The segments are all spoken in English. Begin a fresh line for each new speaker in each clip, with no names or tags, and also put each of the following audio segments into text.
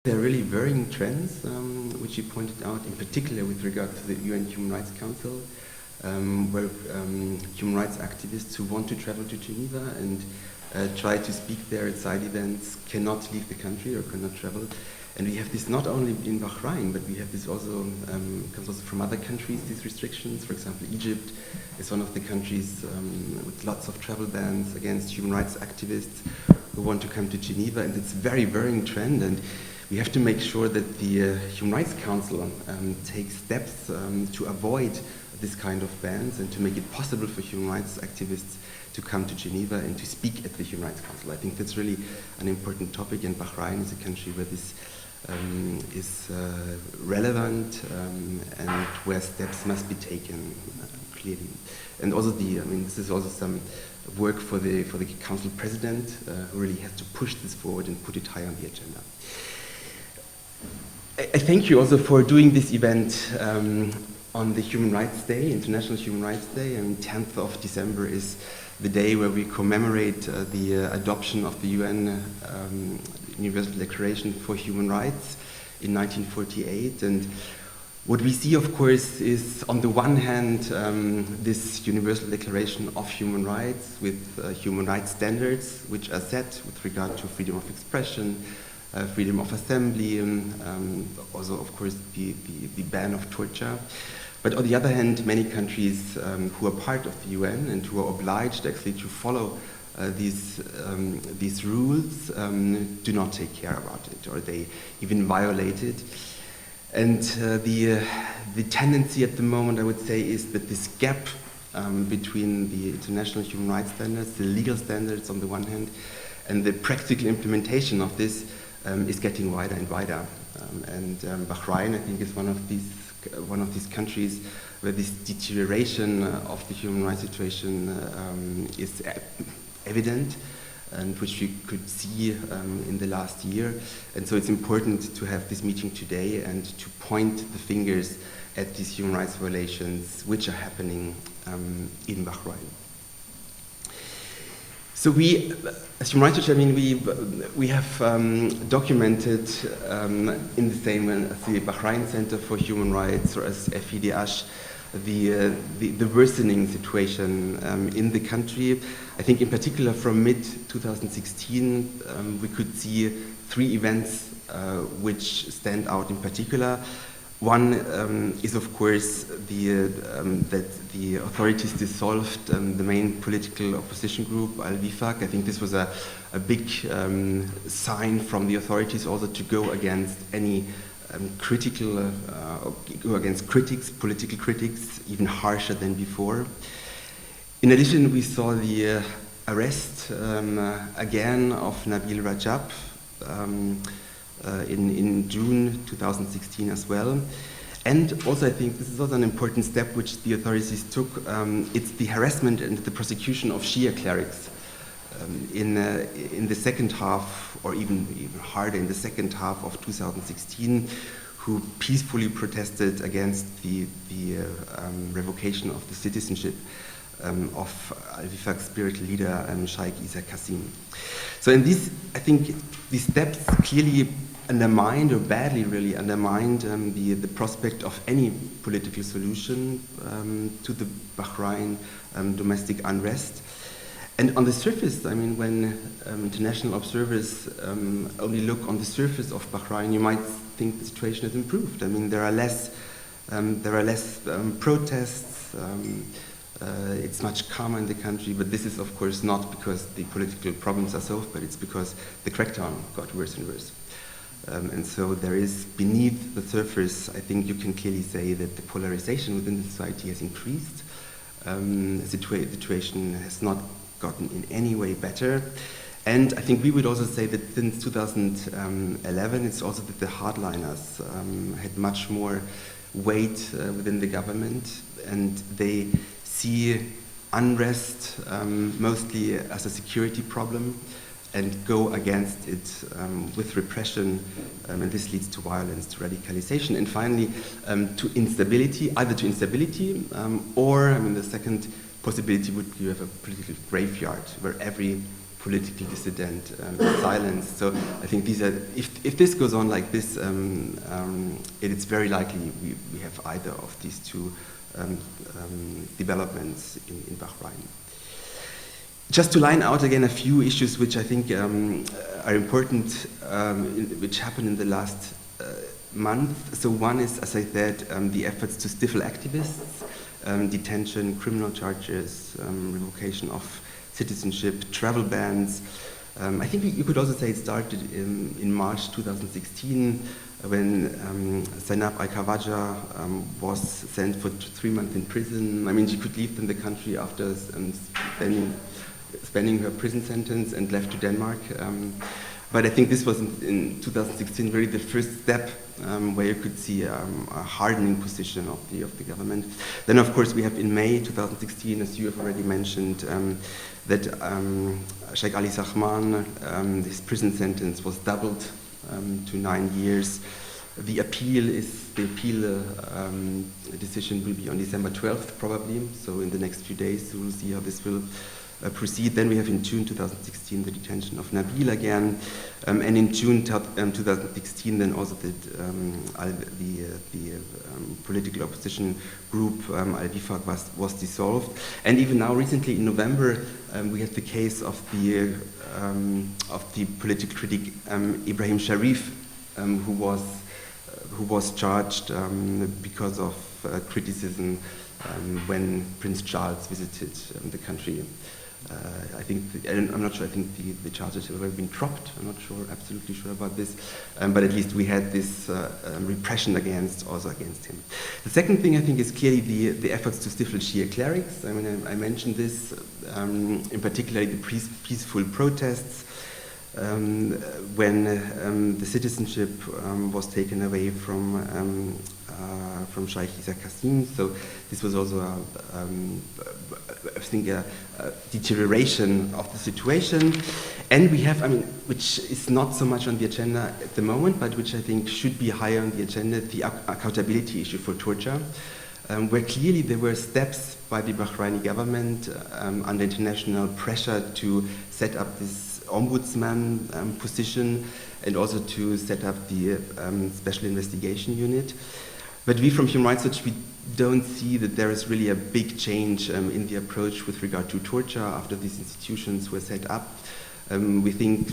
There are really varying trends, which you pointed out, in particular with regard to the UN Human Rights Council, where human rights activists who want to travel to Geneva and try to speak there at side events cannot leave the country or cannot travel. And we have this not only in Bahrain, but we have this also, comes also from other countries, these restrictions. For example, Egypt is one of the countries with lots of travel bans against human rights activists who want to come to Geneva, and it's a very varying trend. And we have to make sure that the Human Rights Council takes steps to avoid this kind of bans and to make it possible for human rights activists to come to Geneva and to speak at the Human Rights Council. I think that's really an important topic, and Bahrain is a country where this is relevant and where steps must be taken clearly. And also this is also some work for the Council President who really has to push this forward and put it high on the agenda. I thank you also for doing this event on the Human Rights Day, International Human Rights Day. 10th of December is the day where we commemorate the adoption of the UN Universal Declaration for Human Rights in 1948. And what we see, of course, is on the one hand this Universal Declaration of Human Rights with human rights standards which are set with regard to freedom of expression, freedom of assembly, also, of course, the ban of torture. But on the other hand, many countries who are part of the UN and who are obliged actually to follow these rules do not take care about it, or they even violate it. And the tendency at the moment, I would say, is that this gap between the international human rights standards, the legal standards on the one hand, and the practical implementation of this is getting wider and wider. And Bahrain, I think, is one of these countries where this deterioration of the human rights situation is evident, and which we could see in the last year. And so it's important to have this meeting today and to point the fingers at these human rights violations which are happening in Bahrain. So we, as Human Rights Watch, we have documented in the same way as the Bahrain Center for Human Rights, or as FIDH, the worsening situation in the country. I think in particular from mid-2016 we could see three events which stand out in particular. One is, of course, that the authorities dissolved the main political opposition group, al-Wifaq. I think this was a big sign from the authorities also to go against any go against critics, political critics, even harsher than before. In addition, we saw the arrest again of Nabeel Rajab in June 2016 as well. And also, I think this is also an important step which the authorities took. It's the harassment and the prosecution of Shia clerics in the second half, or even harder, in the second half of 2016, who peacefully protested against the revocation of the citizenship of al-Wifaq's spiritual leader, Sheikh Isa Qasim. So in these, I think these steps clearly undermined, or badly really undermined, the prospect of any political solution to the Bahrain domestic unrest. And on the surface, when international observers only look on the surface of Bahrain, you might think the situation has improved. There are less protests. It's much calmer in the country, but this is, of course, not because the political problems are solved, but it's because the crackdown got worse and worse. And so there is, beneath the surface, I think you can clearly say that the polarization within the society has increased. The situation has not gotten in any way better. And I think we would also say that since 2011, it's also that the hardliners had much more weight within the government, and they see unrest mostly as a security problem and go against it with repression, and this leads to violence, to radicalization, and finally to instability, either to instability or, the second possibility would be you have a political graveyard where every political dissident silenced. So I think these are, if this goes on like this, it's very likely we have either of these two developments in Bahrain. Just to line out again a few issues which I think are important, which happened in the last month. So one is, as I said, the efforts to stifle activists, detention, criminal charges, revocation of citizenship, travel bans. I think you could also say it started in March 2016 when Zainab al-Khawaja was sent for 3 months in prison. I mean, she could leave the country after spending her prison sentence and left to Denmark. But I think this was in 2016 really the first step where you could see a hardening position of the government. Then, of course, we have in May 2016, as you have already mentioned, that Sheikh Ali Sahman, his prison sentence was doubled to 9 years. The appeal decision will be on December 12th, probably. So in the next few days, we'll see how this will proceed. Then we have in June 2016 the detention of Nabeel again, and in June 2016 then also the political opposition group al-Wifaq was dissolved. And even now, recently in November, we had the case of the political critic Ibrahim Sharif, who was charged because of criticism when Prince Charles visited the country. I'm not sure, I think the charges have already been dropped. I'm not sure, absolutely sure about this. But at least we had this repression against him. The second thing I think is clearly the efforts to stifle Shia clerics. I mean, I mentioned this, in particular the peaceful protests when the citizenship was taken away from Sheikh Isa Qasim. So this was also I think a deterioration of the situation. And we have, which is not so much on the agenda at the moment, but which I think should be higher on the agenda, the accountability issue for torture, where clearly there were steps by the Bahraini government under international pressure to set up this ombudsman position and also to set up the special investigation unit. But we from Human Rights Watch, we don't see that there is really a big change in the approach with regard to torture after these institutions were set up. We think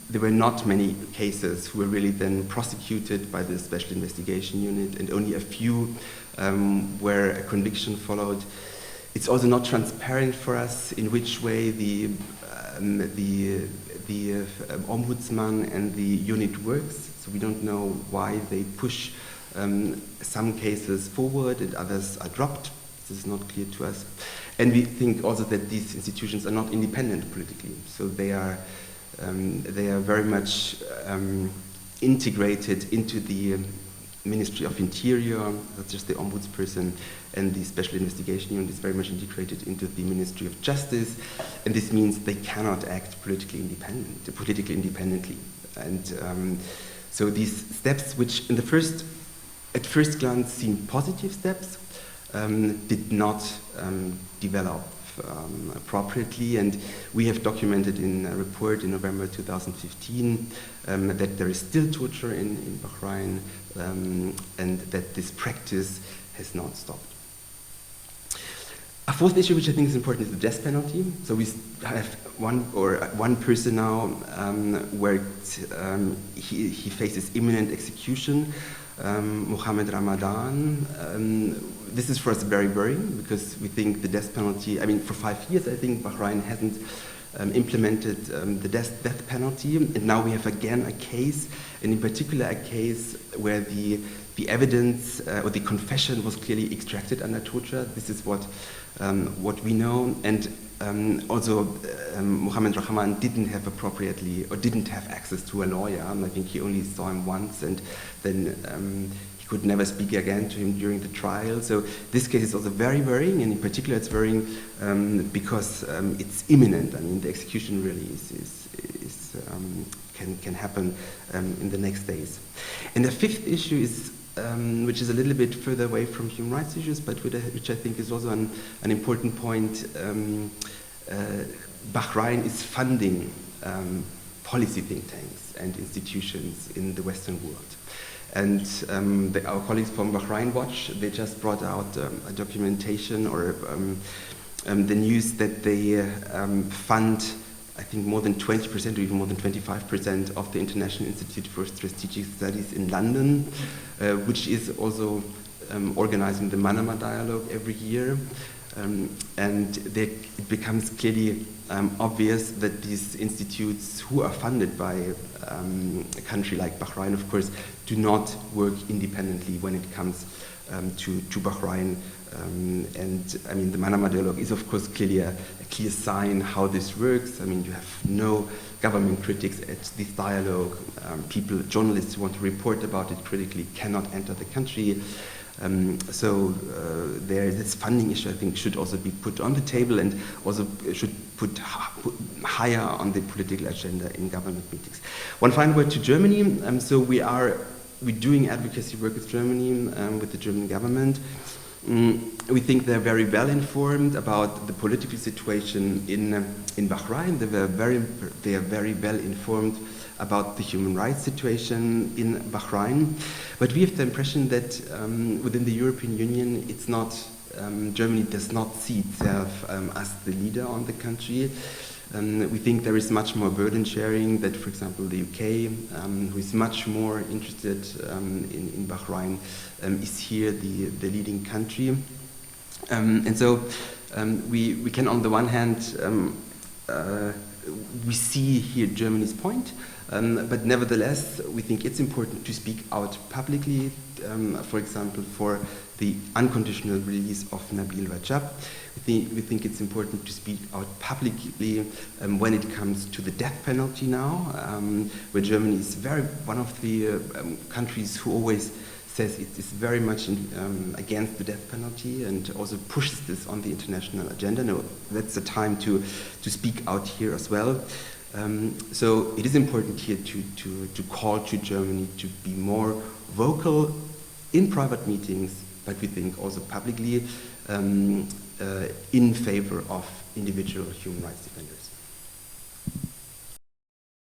there were not many cases who were really then prosecuted by the special investigation unit, and only a few where a conviction followed. It's also not transparent for us in which way the ombudsman and the unit works. So we don't know why they push some cases forward and others are dropped. This is not clear to us. And we think also that these institutions are not independent politically. So they are very much integrated into the Ministry of Interior, that's just the ombudsperson, and the Special Investigation Unit is very much integrated into the Ministry of Justice, and this means they cannot act politically independently. And so these steps, which at first glance seemed positive steps, did not develop appropriately, and we have documented in a report in November 2015 that there is still torture in Bahrain, and that this practice has not stopped. A fourth issue which I think is important is the death penalty. So we have one person now where he faces imminent execution, Mohammed Ramadan. This is for us very worrying because we think the death penalty, for 5 years I think Bahrain hasn't implemented the death penalty, and now we have again a case, and in particular a case where the evidence or the confession was clearly extracted under torture. This is what we know, and also Mohammed Rahman didn't have access to a lawyer. I think he only saw him once, and then he could never speak again to him during the trial. So this case is also very worrying, and in particular it's worrying because it's imminent. The execution really can happen in the next days. And the fifth issue is which is a little bit further away from human rights issues, but which I think is also an important point. Bahrain is funding policy think tanks and institutions in the Western world. And our colleagues from Bahrain Watch, they just brought out a documentation or the news that they fund, I think, more than 20% or even more than 25% of the International Institute for Strategic Studies in London, which is also organizing the Manama Dialogue every year. And it becomes clearly obvious that these institutes who are funded by a country like Bahrain, of course, do not work independently when it comes to Bahrain. And I mean, the Manama Dialogue is, of course, clearly a clear sign how this works. I mean, you have no government critics at this dialogue. Journalists who want to report about it critically cannot enter the country. So this funding issue, I think, should also be put on the table and also should put higher on the political agenda in government meetings. One final word to Germany. So we're doing advocacy work with Germany, with the German government. We think they're very well informed about the political situation in Bahrain. They are very well informed about the human rights situation in Bahrain. But we have the impression that within the European Union, it's not, Germany does not see itself as the leader on the country. We think there is much more burden sharing, that, for example, the UK, who is much more interested in Bahrain, is here the leading country. And so we can, on the one hand, we see here Germany's point, but nevertheless, we think it's important to speak out publicly, for example, for the unconditional release of Nabeel Rajab. We think it's important to speak out publicly when it comes to the death penalty now, where Germany is one of the countries who always says it is very much against the death penalty and also pushes this on the international agenda. No, that's the time to speak out here as well. So it is important here to call to Germany to be more vocal in private meetings, but we think also publicly in favor of individual human rights defenders.